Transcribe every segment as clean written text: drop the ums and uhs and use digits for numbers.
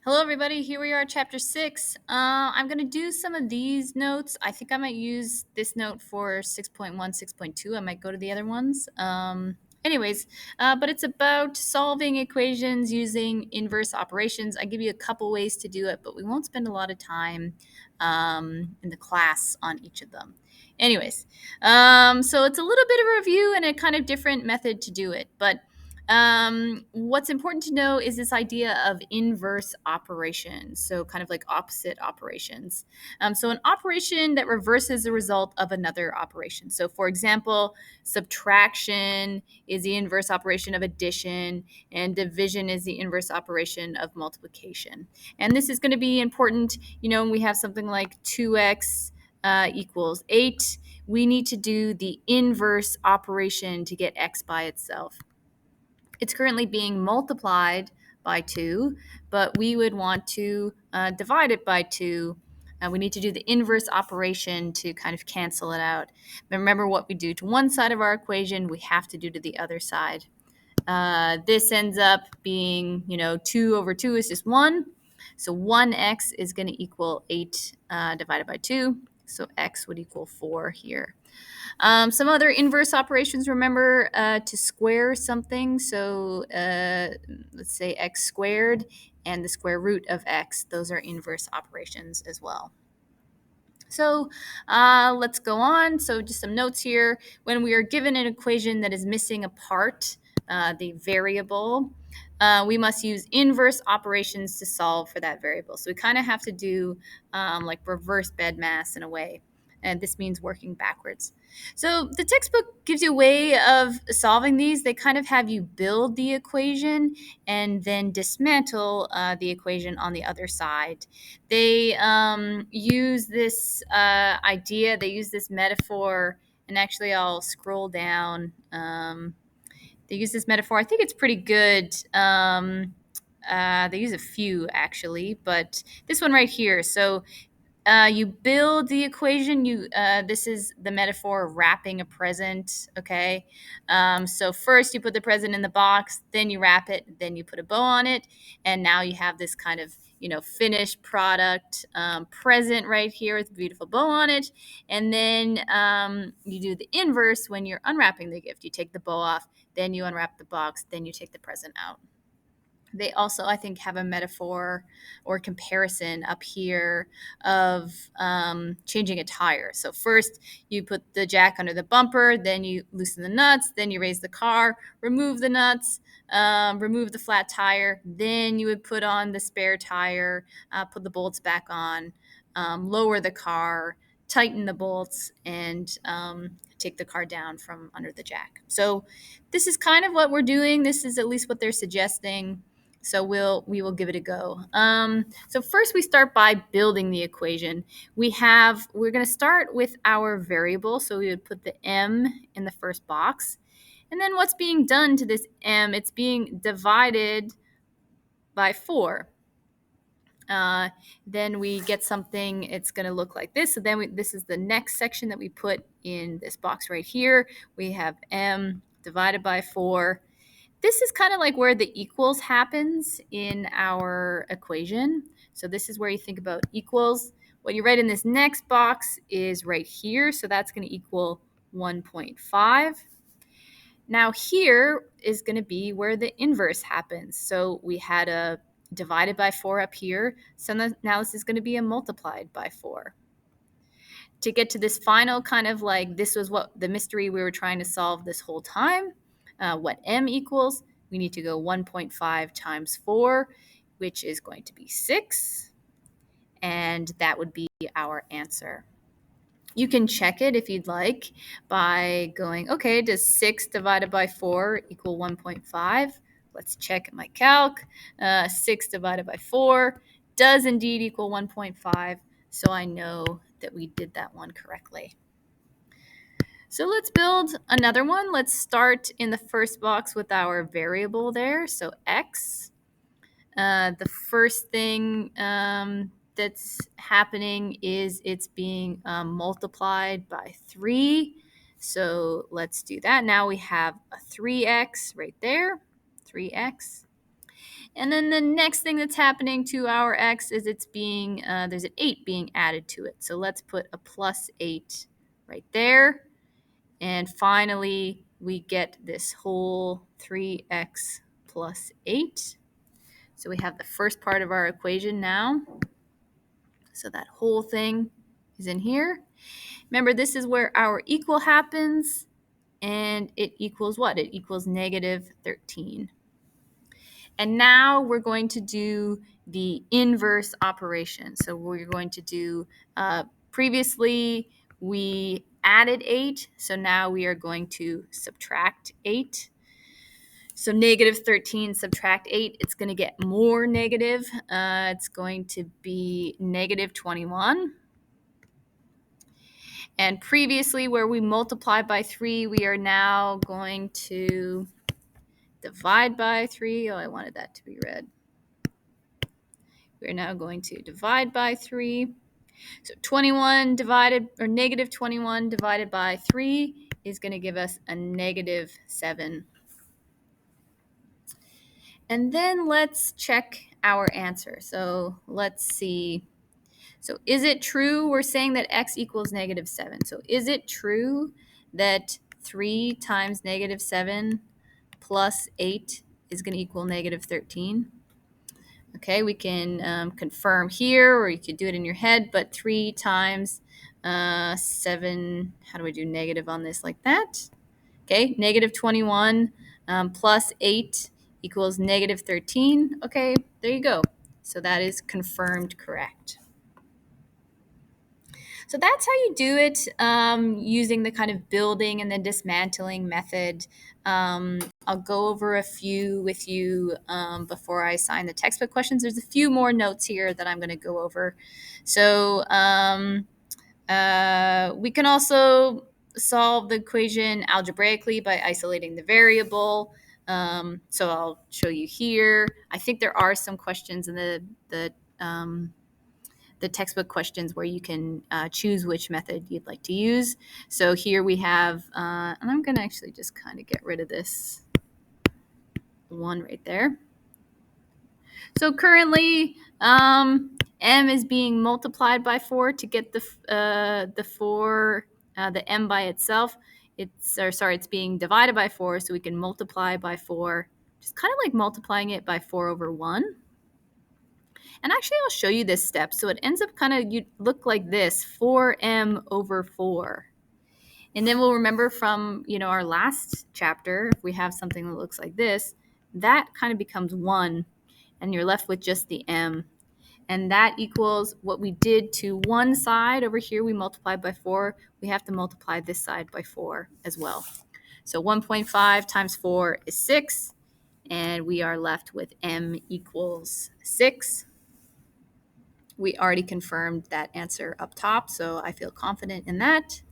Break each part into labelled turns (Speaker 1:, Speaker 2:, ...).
Speaker 1: Hello, everybody. Here we are, chapter 6. I'm going to do some of these notes. I think I might use this note for 6.1, 6.2. I might go to the other ones. But it's about solving equations using inverse operations. I give you a couple ways to do it, but we won't spend a lot of time in the class on each of them. So it's a little bit of a review and a kind of different method to do it. But what's important to know is this idea of inverse operations, so kind of like opposite operations. So an operation that reverses the result of another operation. So, for example, subtraction is the inverse operation of addition, and division is the inverse operation of multiplication. And this is going to be important, when we have something like 2x equals 8. We need to do the inverse operation to get x by itself. It's currently being multiplied by 2, but we would want to divide it by 2. We need to do the inverse operation to kind of cancel it out. But remember, what we do to one side of our equation, we have to do to the other side. This ends up being, 2 over 2 is just 1. So 1x is going to equal 8 divided by 2. So x would equal 4 here. Some other inverse operations, remember to square something. So let's say x squared and the square root of x. Those are inverse operations as well. So let's go on. So just some notes here. When we are given an equation that is missing a part, the variable, we must use inverse operations to solve for that variable. So we kind of have to do like reverse BEDMAS in a way. And this means working backwards. So the textbook gives you a way of solving these. They kind of have you build the equation and then dismantle the equation on the other side. They use this idea, they use this metaphor, and actually I'll scroll down. They use this metaphor. I think it's pretty good. They use a few actually, but this one right here. So you build the equation. This is the metaphor of wrapping a present. Okay, so first you put the present in the box, then you wrap it, then you put a bow on it, and now you have this kind of finished product present right here with a beautiful bow on it. And then you do the inverse when you're unwrapping the gift. You take the bow off, then you unwrap the box, then you take the present out. They also, I think, have a metaphor or comparison up here of changing a tire. So first you put the jack under the bumper, then you loosen the nuts, then you raise the car, remove the nuts, remove the flat tire, then you would put on the spare tire, put the bolts back on, lower the car, tighten the bolts, and take the car down from under the jack. So this is kind of what we're doing. This is at least what they're suggesting. So we will give it a go. So first we start by building the equation. We're going to start with our variable. So we would put the m in the first box. And then what's being done to this m? It's being divided by 4. Then we get something, it's going to look like this. So then this is the next section that we put in this box right here. We have m divided by 4. This is kind of like where the equals happens in our equation. So this is where you think about equals. What you write in this next box is right here. So that's going to equal 1.5. Now here is going to be where the inverse happens. So we had a divided by 4 up here. So now this is going to be a multiplied by 4. To get to this final kind of like, this was what the mystery we were trying to solve this whole time. What m equals, we need to go 1.5 times 4, which is going to be 6. And that would be our answer. You can check it if you'd like by going, okay, does 6 divided by 4 equal 1.5? Let's check my calc. 6 divided by 4 does indeed equal 1.5. So I know that we did that one correctly. So let's build another one. Let's start in the first box with our variable there. So x. The first thing that's happening is it's being multiplied by 3. So let's do that. Now we have a 3x right there, 3x. And then the next thing that's happening to our x is it's being, there's an 8 being added to it. So let's put a plus 8 right there. And finally, we get this whole 3x plus 8. So we have the first part of our equation now. So that whole thing is in here. Remember, this is where our equal happens, and it equals what? It equals negative 13. And now we're going to do the inverse operation. So we're going to do, previously we added 8, so now we are going to subtract 8. So negative 13 subtract 8, it's going to get more negative. It's going to be negative 21. And previously, where we multiplied by 3, we are now going to divide by 3. Oh, I wanted that to be red. We're now going to divide by 3. So 21 divided, or negative 21 divided by 3 is going to give us a negative 7. And then let's check our answer. So let's see. So is it true? We're saying that x equals negative 7. So is it true that 3 times negative 7 plus 8 is going to equal negative 13? Okay, we can confirm here, or you could do it in your head, but 3 times 7, how do we do negative on this like that? Okay, negative 21 plus 8 equals negative 13. Okay, there you go. So that is confirmed correct. So that's how you do it using the kind of building and then dismantling method. I'll go over a few with you before I assign the textbook questions. There's a few more notes here that I'm going to go over. So we can also solve the equation algebraically by isolating the variable. So I'll show you here. I think there are some questions in the textbook questions where you can choose which method you'd like to use. So here we have, and I'm going to actually just kind of get rid of this one right there. So currently, m is being multiplied by 4 to get the 4, the m by itself. It's being divided by 4, so we can multiply by 4, just kind of like multiplying it by 4 over 1. And actually, I'll show you this step. So it ends up kind of, you look like this, 4m over 4. And then we'll remember from, our last chapter, if we have something that looks like this, that kind of becomes 1, and you're left with just the m. And that equals what we did to one side over here. We multiplied by 4. We have to multiply this side by 4 as well. So 1.5 times 4 is 6, and we are left with m equals 6. We already confirmed that answer up top, so I feel confident in that.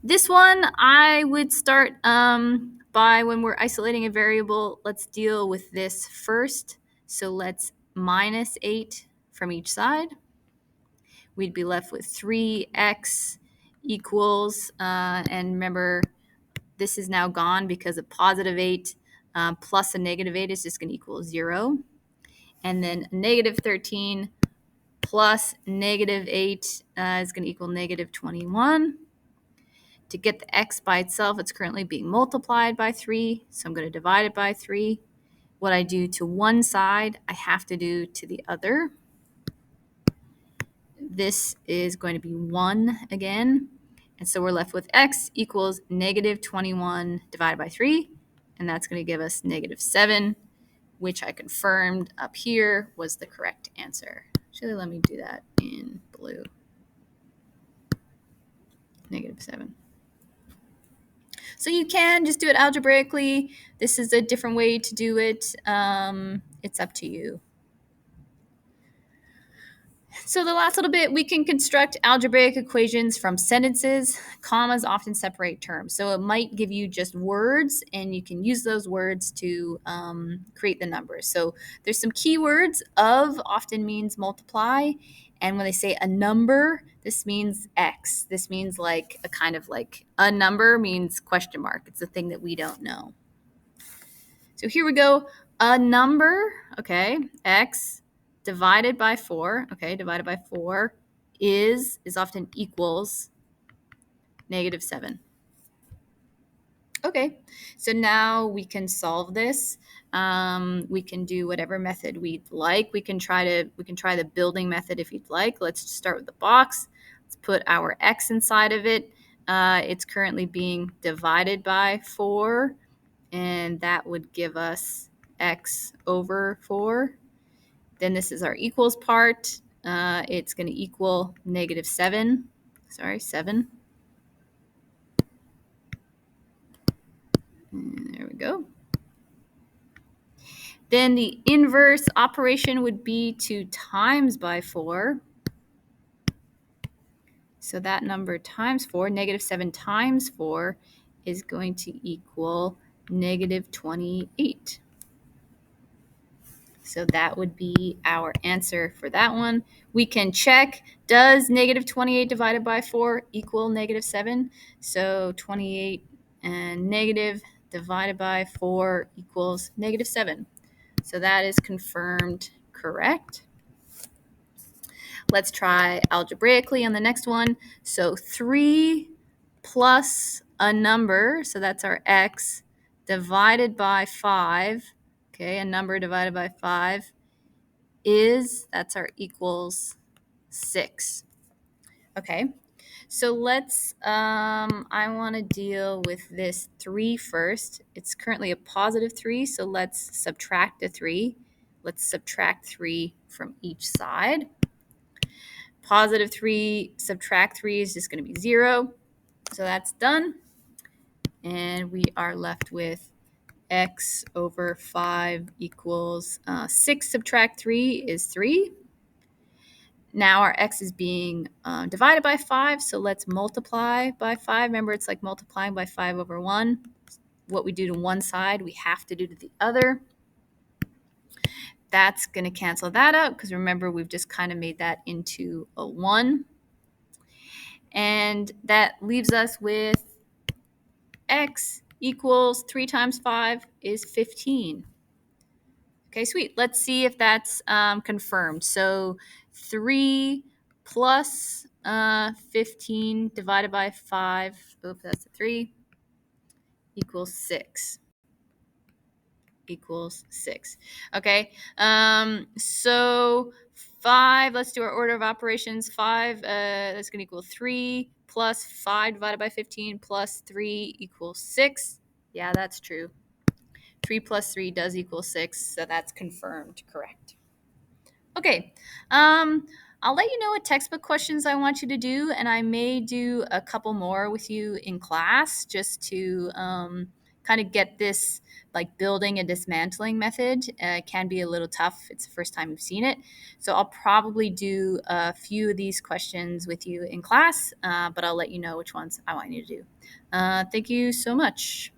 Speaker 1: This one, I would start by, when we're isolating a variable, let's deal with this first. So let's minus 8 from each side. We'd be left with 3x equals, and remember, this is now gone because a positive 8 plus a negative 8 is just going to equal 0. And then negative 13 plus negative 8 is going to equal negative 21. To get the x by itself, it's currently being multiplied by 3, so I'm going to divide it by 3. What I do to one side, I have to do to the other. This is going to be 1 again, and so we're left with x equals negative 21 divided by 3, and that's going to give us negative 7, which I confirmed up here was the correct answer. Actually, let me do that in blue. Negative 7. So you can just do it algebraically. This is a different way to do it. It's up to you. So the last little bit, we can construct algebraic equations from sentences. Commas often separate terms. So it might give you just words, and you can use those words to create the numbers. So there's some keywords. Of often means multiply. And when they say a number, this means X. This means like a kind of like a number means question mark. It's a thing that we don't know. So here we go. A number, okay, x divided by 4, okay, divided by 4 is often equals -7. Okay, so now we can solve this. We can do whatever method we'd like. We can try the building method if you'd like. Let's start with the box. Let's put our x inside of it. It's currently being divided by 4, and that would give us x over 4. Then this is our equals part. It's going to equal -7. Sorry, 7. And there we go. Then the inverse operation would be to times by 4. So that number times 4, -7 times 4, is going to equal -28. So that would be our answer for that one. We can check, does -28 divided by 4 equal -7? So 28 and negative divided by 4 equals -7. So that is confirmed correct. Let's try algebraically on the next one. So 3 plus a number, so that's our x, divided by 5, okay, a number divided by 5 that's our equals 6. Okay, so let's, I want to deal with this 3 first. It's currently a positive 3, so let's subtract a 3. Let's subtract 3 from each side. Positive 3 subtract 3 is just going to be 0. So that's done. And we are left with x over 5 equals 6 subtract 3 is 3. Now our x is being divided by 5, so let's multiply by 5. Remember, it's like multiplying by 5 over 1. What we do to one side, we have to do to the other. That's going to cancel that out because remember, we've just kind of made that into a 1. And that leaves us with x equals 3 times 5 is 15. Okay, sweet. Let's see if that's confirmed. So 3 plus 15 divided by 5, oops, that's a 3, equals 6. Equals 6. Okay, so 5, let's do our order of operations. 5, that's going to equal 3 plus 5 divided by 15 plus 3 equals 6. Yeah, that's true. 3 plus 3 does equal 6, so that's confirmed correct. Okay, I'll let you know what textbook questions I want you to do, and I may do a couple more with you in class just to kind of get this like building and dismantling method. It can be a little tough. It's the first time you've seen it. So I'll probably do a few of these questions with you in class, but I'll let you know which ones I want you to do. Thank you so much.